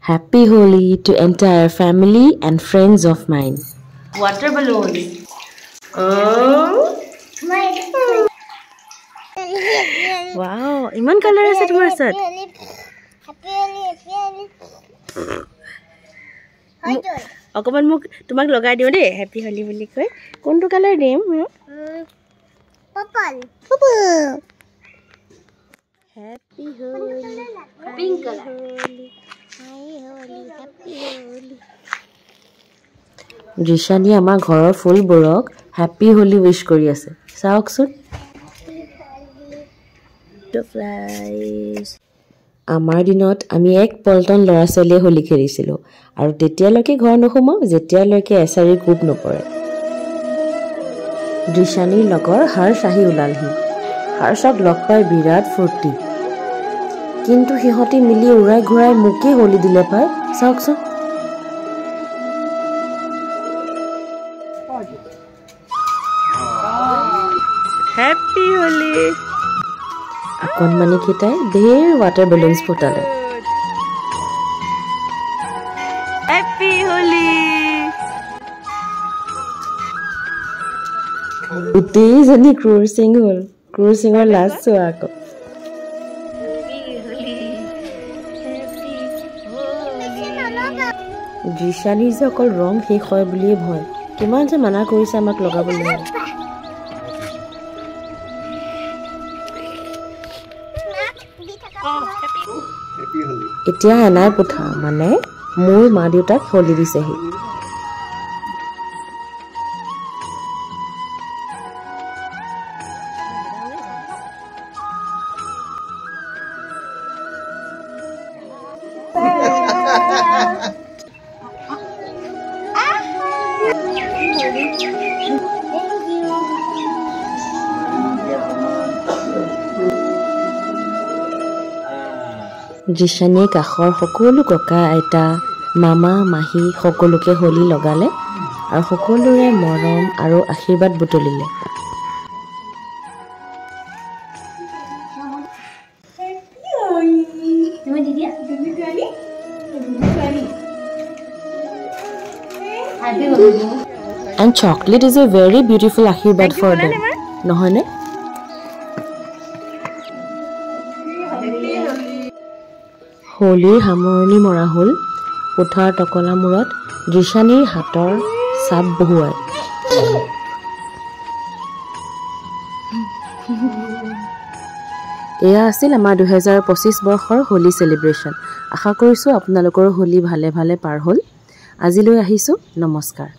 Happy Holi to entire family and friends of mine. Water balloons. Oh. Wow, iman color ase tomar sat. Okoman muk tumak logai diu de Happy Holi boli koi. Kontu color dim? Purple. Happy Holi. Pink color. Happy Holi. Rishani ama ghorar full borok Happy Holi wish kori ase. Saoksun. Butterflies. Amar dinot ami ek polton lora chole holi khelisilu aru tetialoke ghor nohuma jetialoke esari group nopore. Rishani logor har sahi ulalhi. Harshak log pai birat furti. Kintu hihoti mili urai ghurai muke holi dile pai saoksun. Happy Holi. Konmani kitai der water balloons photale. Happy Holi. Uti jani cruising hol. Cruising or last so ako. Rishani is okol wrong he khoy buli bhoy. Kiman je mana korise amak logabole. এতিয়া এনাই পুঠা মানে মোৰ মা দেউতাক হলি দিছেহি Rishani kakhor সকলো ককা আইতা মামা মাহী সকলোকে হলি লগালে আৰু সকলোৰে মৰম আৰু আশীৰ্বাদ বুটলিলে And chocolate is a very beautiful aashirwad for them নহয়নে Holir hamoroni mora hol puthar tokola murat Rishanir hator sap bohuai এয়া আছিল আমাৰ 2025 বৰ্ষৰ হোলি সেলিব্ৰেশন আশা কৰিছো আপোনালোকৰ হোলি ভালে ভালে পাৰ হল আজিলৈ আহিছো নমস্কাৰ